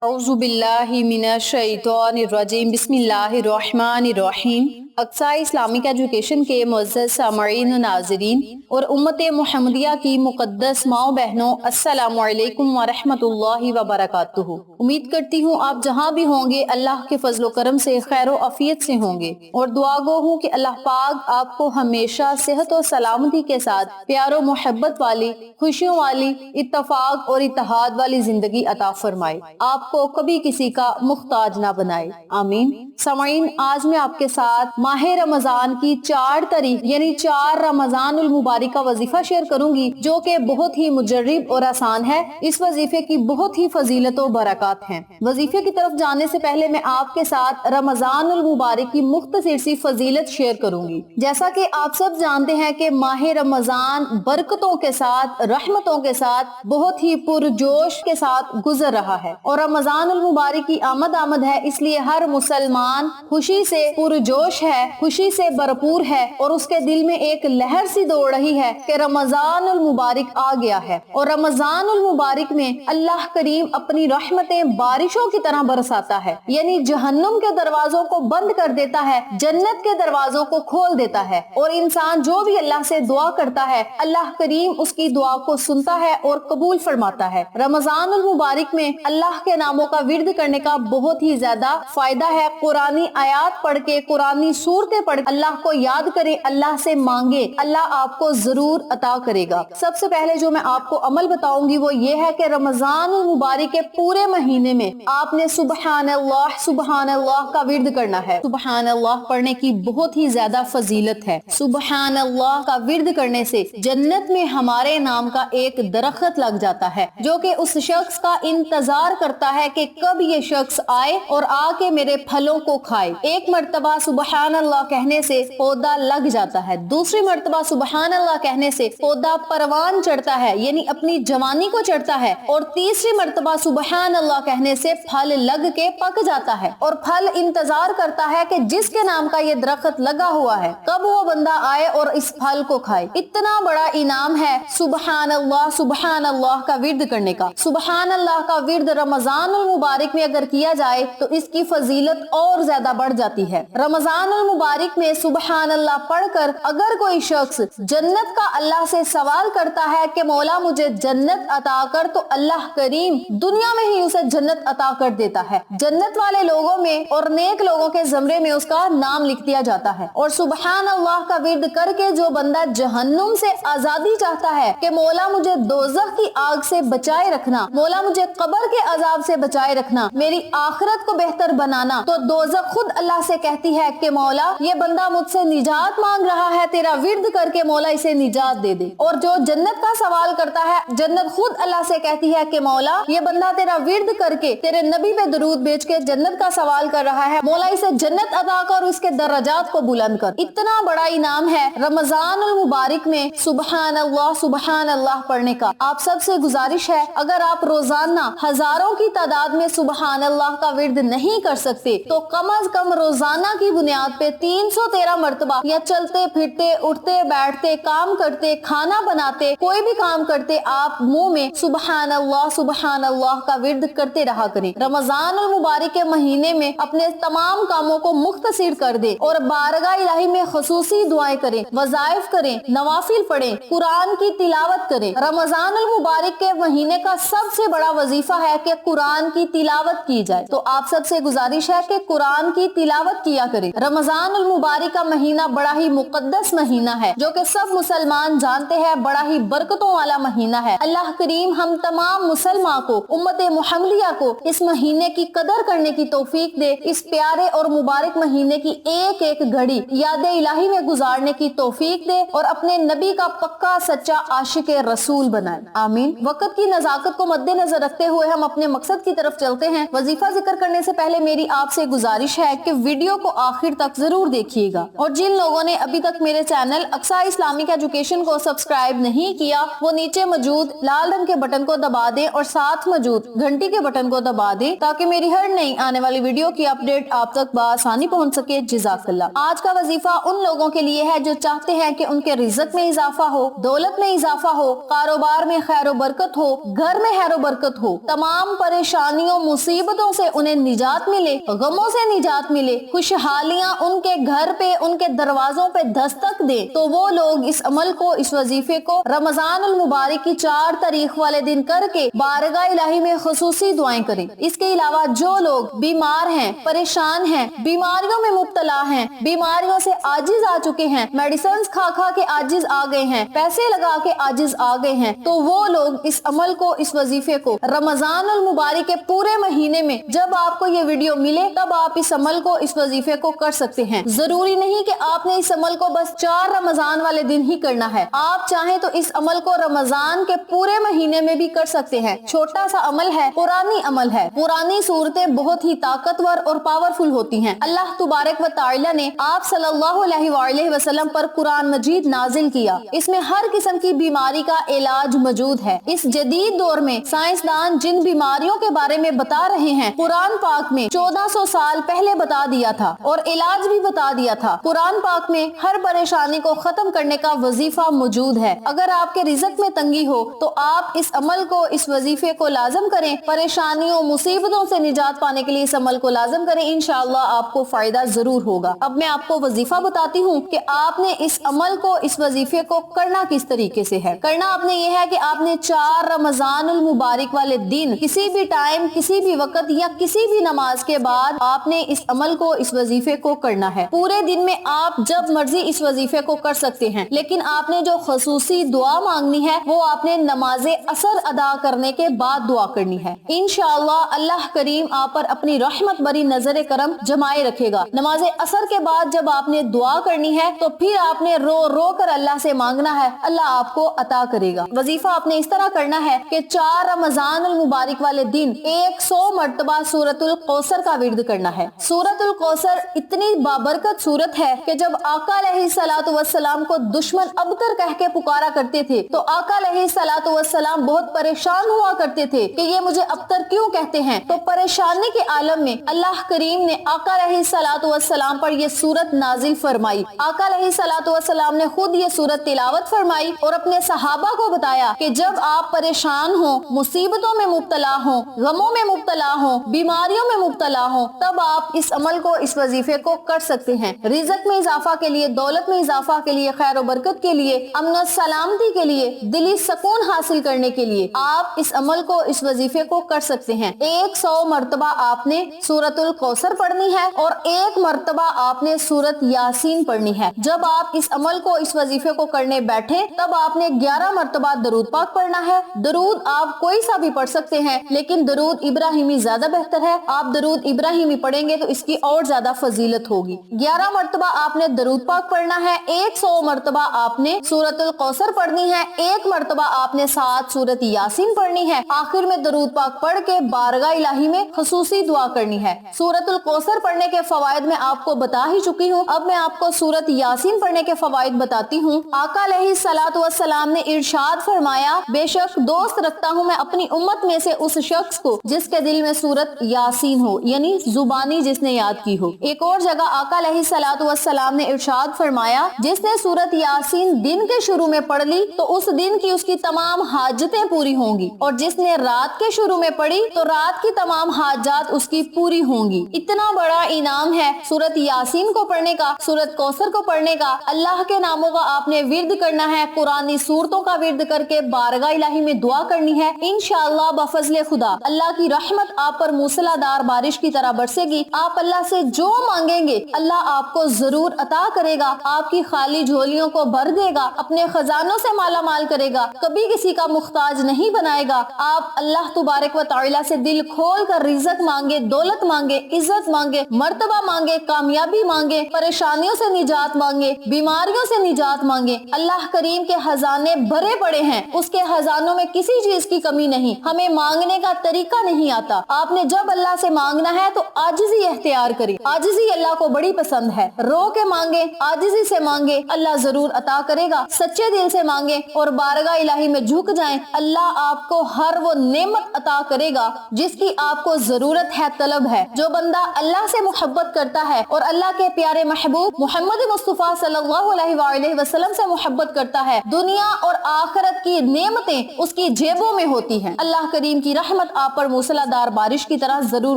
औज़ु बिल्लाहि मिनश शैतानिर रजीम बिस्मिल्लाहिर्रहमानिर्रहीम। Aqsa Islamic education के मुअज़्ज़ज़ सामईन नाज़रीन और उम्मत मुहम्मदिया की मुक़द्दस माओ बहनों, अस्सलामु अलैकुम व रहमतुल्लाहि व बरकातुहू। उम्मीद करती हूँ आप जहाँ भी होंगे अल्लाह के फज़्ल व करम से खैर व आफियत से होंगे और दुआ गो हूँ कि अल्लाह पाक आपको हमेशा सेहत और सलामती के साथ प्यार और मोहब्बत वाली, खुशियों वाली, इत्तफाक और इत्तेहाद वाली जिंदगी अता फरमाए, आपको कभी किसी का मुख्ताज ना बनाए, आमीन। सामईन, आज मैं आपके साथ माह रमजान की 4 तारीख यानी 4 रमजानुल मुबारक का वजीफा शेयर करूंगी, जो कि बहुत ही मुजर्रिब और आसान है। इस वजीफे की बहुत ही फजीलत और बरकत हैं। वजीफे की तरफ जाने से पहले मैं आपके साथ रमजानुल मुबारक की मुख्तसर सी फजीलत शेयर करूंगी। जैसा कि आप सब जानते हैं कि माह रमजान बरकतों के साथ, रहमतों के साथ, बहुत ही पुरजोश के साथ गुजर रहा है और रमजानुल मुबारक की आमद है, इसलिए हर मुसलमान खुशी से पुरजोश है, खुशी से भरपूर है और उसके दिल में एक लहर सी दौड़ रही है कि रमजानुल मुबारक आ गया है। और रमजानुल मुबारक में अल्लाह करीम अपनी रहमतें बारिशों की तरह बरसाता है, यानी जहन्नुम के दरवाजों को बंद कर देता है, जन्नत के दरवाजों को खोल देता है और इंसान जो भी अल्लाह से दुआ करता है अल्लाह करीम उसकी दुआ को सुनता है और कबूल फरमाता है। रमजानुल मुबारक में अल्लाह के नामों का विर्द करने का बहुत ही ज्यादा फायदा है। कुरानी आयात पढ़ के, कुरानी सूरतें पढ़ अल्लाह को याद करें, अल्लाह से मांगे, अल्लाह आपको जरूर अता करेगा। सबसे पहले जो मैं आपको अमल बताऊंगी वो ये है कि रमजानुल मुबारक के पूरे महीने में आपने सुबहानल्लाह का विर्द करना है। सुबहानल्लाह पढ़ने की बहुत ही ज्यादा फजीलत है। सुबहानल्लाह का विर्द करने से जन्नत में हमारे नाम का एक दरख्त लग जाता है, जो कि उस शख्स का इंतजार करता है कि कब ये शख्स आए और आके मेरे फलों को खाए। एक मर्तबा सुबहानल्लाह कहने से पौधा लग जाता है, दूसरी मर्तबा सुबहानल्लाह कहने से पौधा परवान चढ़ता है, यानी अपनी जवानी को चढ़ता है, और तीसरी मर्तबा सुबहानल्लाह कहने से फल लग के पक जाता है और फल इंतजार करता है कि जिसके नाम का ये दरख्त लगा हुआ है कब वो बंदा आए और इस फल को खाए। इतना बड़ा इनाम है सुबहानल्लाह का विर्द करने का। सुबहानल्लाह का विर्द रमजानुल मुबारक में अगर किया जाए तो इसकी फजीलत और ज्यादा बढ़ जाती है। रमजानुल मुबारक में सुबहानल्लाह पढ़कर अगर कोई शख्स जन्नत का अल्लाह से सवाल करता है कि मौला मुझे जन्नत अता कर, तो अल्लाह करीम दुनिया में ही उसे जन्नत अता कर देता है। जन्नत वाले लोगों में और नेक लोगों के ज़मरे में उसका नाम लिख दिया जाता है। और सुबहानल्लाह का विर्द करके जो बंदा जहन्नुम से आजादी चाहता है कि मौला मुझे दोज़ख की आग से बचाए रखना, मौला मुझे कब्र के अजाब से बचाए रखना, मेरी आखिरत को बेहतर बनाना, तो दोज़ख खुद अल्लाह से कहती है कि मौला ये बंदा मुझसे निजात मांग रहा है, तेरा विर्द करके मौला इसे निजात दे दे। और जो जन्नत का सवाल करता है, जन्नत खुद अल्लाह से कहती है कि मौला ये बंदा तेरा विर्द करके, तेरे नबी पे दरूद भेज के जन्नत का सवाल कर रहा है, मौला इसे जन्नत अता कर, उसके दर्जात को बुलंद कर। इतना बड़ा इनाम है रमजानुल मुबारक में सुबहानल्लाह पढ़ने का। आप सबसे गुजारिश है, अगर आप रोजाना हजारों की तादाद में सुबहानल्लाह का विर्द नहीं कर सकते तो कम अज कम रोजाना की बुनियाद पे 313 मर्तबा या चलते फिरते, उठते बैठते, काम करते, खाना बनाते, कोई भी काम करते, आप मुंह में सुबहानल्लाह का विर्द करते रहा करें। रमजानुल मुबारक के महीने में अपने तमाम कामों को मुख्तसर कर दे और बारगाह इलाही में खसूसी दुआएं करें, वज़ाइफ करें, नवाफिल पढ़ें, कुरान की तिलावत करें। रमजानुल मुबारक के महीने का सबसे बड़ा वजीफा है कि कुरान की तिलावत की जाए, तो आप सबसे गुजारिश है कि कुरान की तिलावत किया करें। रमजानुल मुबारक का महीना बड़ा ही मुकद्दस महीना है, जो कि सब मुसलमान जानते हैं, बड़ा ही बरकतों वाला महीना है। अल्लाह करीम हम तमाम मुसलमान को, उम्मत मुहम्मदिया को इस महीने की कदर करने की तौफीक दे, इस प्यारे और मुबारक महीने की एक एक घड़ी याद इलाही में गुजारने की तौफीक दे और अपने नबी का पक्का सच्चा आशिक रसूल बनाए, आमीन। वक्त की नजाकत को मद्देनजर रखते हुए हम अपने मकसद की तरफ चलते हैं। वजीफा जिक्र करने से पहले मेरी आपसे गुजारिश है कि वीडियो को आखिर तक तक जरूर देखिएगा। और जिन लोगों ने अभी तक मेरे चैनल अक्सा इस्लामिक एजुकेशन को सब्सक्राइब नहीं किया, वो नीचे मौजूद लाल रंग के बटन को दबा दें और साथ मौजूद घंटी के बटन को दबा दें ताकि मेरी हर नई आने वाली वीडियो की अपडेट आप तक बआसानी पहुंच सके। जज़ाकल्लाह। आज का वजीफा उन लोगों के लिए है जो चाहते हैं कि उनके रिज़्क में इजाफा हो, दौलत में इजाफा हो, कारोबार में खैर व बरकत हो, घर में खैर व बरकत हो, तमाम परेशानियों मुसीबतों से उन्हें निजात मिले, गमों से निजात मिले, खुशहालियां उनके घर पे, उनके दरवाजों पे दस्तक दे, तो वो लोग इस अमल को, इस वजीफे को रमजान उल मुबारक की 4 तारीख वाले दिन करके बारगाह इलाही में खुसूसी दुआएं करें। इसके अलावा जो लोग बीमार हैं, परेशान हैं, बीमारियों में मुब्तला हैं, बीमारियों से आजिज आ चुके हैं, मेडिसिन खा खा के आजिज आ गए हैं, पैसे लगा के आजिज आ गए हैं, तो वो लोग इस अमल को, इस वजीफे को रमजान उल मुबारक के पूरे महीने में जब आपको ये वीडियो मिले तब आप इस अमल को, इस वजीफे को कर सकते हैं। जरूरी नहीं कि आपने इस अमल को बस 4 रमजान वाले दिन ही करना है। आप चाहें तो इस अमल को रमजान के पूरे महीने में भी कर सकते हैं। छोटा सा अमल है, पुरानी अमल है। पुरानी सूरतें बहुत ही ताकतवर और पावरफुल होती हैं। अल्लाह तबारक व तआला ने आप सल्लल्लाहु अलैहि वसल्लम पर कुरान मजीद नाजिल किया। इसमें हर किस्म की बीमारी का इलाज मौजूद है। इस जदीद दौर में साइंसदान जिन बीमारियों के बारे में बता रहे हैं, कुरान पाक में 1400 साल पहले बता दिया था और इलाज भी बता दिया था। कुरान पाक में हर परेशानी को खत्म करने का वजीफा मौजूद है। अगर आपके रिज़्क में तंगी हो तो आप इस अमल को, इस वजीफे को लाजम करें। परेशानियों, मुसीबतों से निजात पाने के लिए इस अमल को लाजम करें। इंशाअल्लाह आपको फायदा जरूर होगा। अब मैं आपको वजीफा बताती हूँ कि आपने इस अमल को, इस वजीफे को करना किस तरीके से है। करना आपने ये है कि आपने 4 रमजान उल मुबारक वाले दिन किसी भी टाइम, किसी भी वक्त या किसी भी नमाज के बाद आपने इस अमल को, इस वजीफे को करना है। पूरे दिन में आप जब मर्जी इस वजीफे को कर सकते हैं, लेकिन आपने जो खसूसी दुआ मांगनी है वो आपने नमाजे असर अदा करने के बाद दुआ करनी है। इंशाअल्लाह अल्लाह करीम आप पर अपनी रहमत भरी नजर करम जमाए रखेगा। नमाजे असर के बाद जब आपने दुआ करनी है तो फिर आपने रो रो कर अल्लाह से मांगना है, अल्लाह आपको अता करेगा। वजीफा आपने इस तरह करना है कि 4 रमजान उल मुबारक वाले दिन 100 मर्तबा सूरतुल कौसर का विर्द करना है। सूरतुल कौसर इतनी बाबरकत सूरत है कि जब आका अलैहिस्सलातु वस्सलाम को दुश्मन अबतर कह के पुकारा करते थे तो आका अलैहिस्सलातु वस्सलाम बहुत परेशान हुआ करते थे कि ये मुझे अबतर क्यों कहते हैं। तो परेशानी के आलम में अल्लाह करीम ने आका अलैहिस्सलातु वस्सलाम पर ये सूरत नाजिल फरमाई। आका अलैहिस्सलातु वस्सलाम ने खुद ये सूरत तिलावत फरमाई और अपने सहाबा को बताया कि जब आप परेशान हो, मुसीबतों में मुब्तला हो, गमों में मुब्तला हो, बीमारियों में मुब्तला हो, तब आप इस अमल को, इस वजीफे को कर सकते हैं। रिज़्क में इजाफा के लिए, दौलत में इजाफा के लिए, खैर व बरकत के लिए, अमन सलामती के लिए, दिली सुकून हासिल करने के लिए आप इस अमल को, इस वजीफे को कर सकते हैं। 100 मर्तबा आपने सूरतुल कौसर पढ़नी है और 1 मर्तबा आपने सूरत यासीन पढ़नी है। जब आप इस अमल को, इस वजीफे को करने बैठे तब आपने 11 मर्तबा दरूद पाक पढ़ना है। दरूद आप कोई सा भी पढ़ सकते हैं, लेकिन दरूद इब्राहिमी ज्यादा बेहतर है। आप दरूद इब्राहिमी पढ़ेंगे तो इसकी और ज्यादा फजीलत होगी। 11 मर्तबा आपने दरूद पाक पढ़ना है, 100 मर्तबा आपने सूरतुल कौसर पढ़नी है, 1 मर्तबा आपने 7 सूरत यासीन पढ़नी है। आखिर में दरूद पाक पढ़ के बारगाह इलाही में खुसूसी दुआ करनी है। सूरतुल कौसर पढ़ने के फवायद मैं आपको बता ही चुकी हूँ। अब मैं आपको सूरत यासीन पढ़ने के फवायद बताती हूँ। आका अलैहिस्सलातु वस्सलाम ने इरशाद फरमाया, बेशक दोस्त रखता हूँ मैं अपनी उम्मत में से उस शख्स को जिसके दिल में सूरत यासीन हो, यानी जुबानी जिसने याद की हो। एक और जगह आका अलैहिस्सलातु वस्सलाम ने इरशाद फरमाया, जिसने सूरत यासीन दिन के शुरू में पढ़ ली तो उस दिन की उसकी तमाम हाजतें पूरी होंगी, और जिसने रात के शुरू में पढ़ी तो रात की तमाम हाजात उसकी पूरी होंगी। इतना बड़ा इनाम है सूरत यासीन को पढ़ने का, सूरत कौसर को पढ़ने का। अल्लाह के नामों का आपने विर्द करना है, कुरानी सूरतों का विर्द करके बारगाह इलाही में दुआ करनी है। इंशाअल्लाह बफज़ले खुदा अल्लाह की रहमत आप पर मूसलाधार बारिश की तरह बरसेगी। आप अल्लाह से जो मांगेंगे अल्लाह आपको जरूर अता करेगा। आपकी खाली झोलियों को भर देगा, अपने खजानों से माला माल करेगा, कभी किसी का मुख्ताज नहीं बनाएगा। आप अल्लाह तबारक व तआला से दिल खोल कर रिज़्क मांगे, दौलत मांगे, इज्जत मांगे, मर्तबा मांगे, कामयाबी मांगे, परेशानियों से निजात मांगे, बीमारियों से निजात मांगे। अल्लाह करीम के खजाने भरे पड़े हैं, उसके खजानों में किसी चीज की कमी नहीं। हमें मांगने का तरीका नहीं आता। आपने जब अल्लाह से मांगना है तो आजिज़ी इख्तियार करें, आजिज़ी अल्लाह کو بڑی پسند ہے۔ رو کے مانگے، عاجزی سے مانگے، اللہ ضرور عطا کرے گا۔ سچے دل سے مانگے اور بارگاہ الہی میں جھک جائیں، اللہ آپ کو ہر وہ نعمت عطا کرے گا جس کی آپ کو ضرورت ہے، طلب ہے۔ جو بندہ اللہ سے محبت کرتا ہے اور اللہ کے پیارے محبوب محمد مصطفیٰ صلی اللہ علیہ وآلہ وسلم سے محبت کرتا ہے، دنیا اور آخرت کی نعمتیں اس کی جیبوں میں ہوتی ہیں۔ اللہ کریم کی رحمت آپ پر موسلا دھار بارش کی طرح ضرور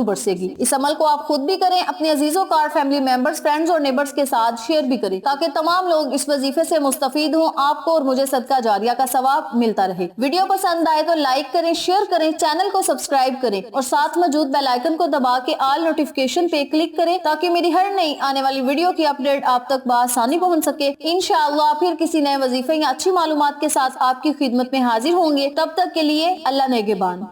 برسے گی۔ اس عمل کو آپ خود بھی کریں، اپنے عزیزوں کار فیملی ممبرز، فرینڈز اور نیبرز کے ساتھ شیئر بھی کریں تاکہ تمام لوگ اس وظیفے سے مستفید ہوں، آپ کو اور مجھے صدقہ جاریہ کا ثواب ملتا رہے۔ ویڈیو پسند آئے تو لائک کریں، شیئر کریں، چینل کو سبسکرائب کریں اور ساتھ موجود بیل آئیکن کو دبا کے آل نوٹیفیکیشن پہ کلک کریں تاکہ میری ہر نئی آنے والی ویڈیو کی اپڈیٹ آپ تک بآسانی پہنچ سکے۔ انشاءاللہ پھر کسی نئے وظیفے یا اچھی معلومات کے ساتھ آپ کی خدمت میں حاضر ہوں گے۔ تب تک کے لیے اللہ نگہبان۔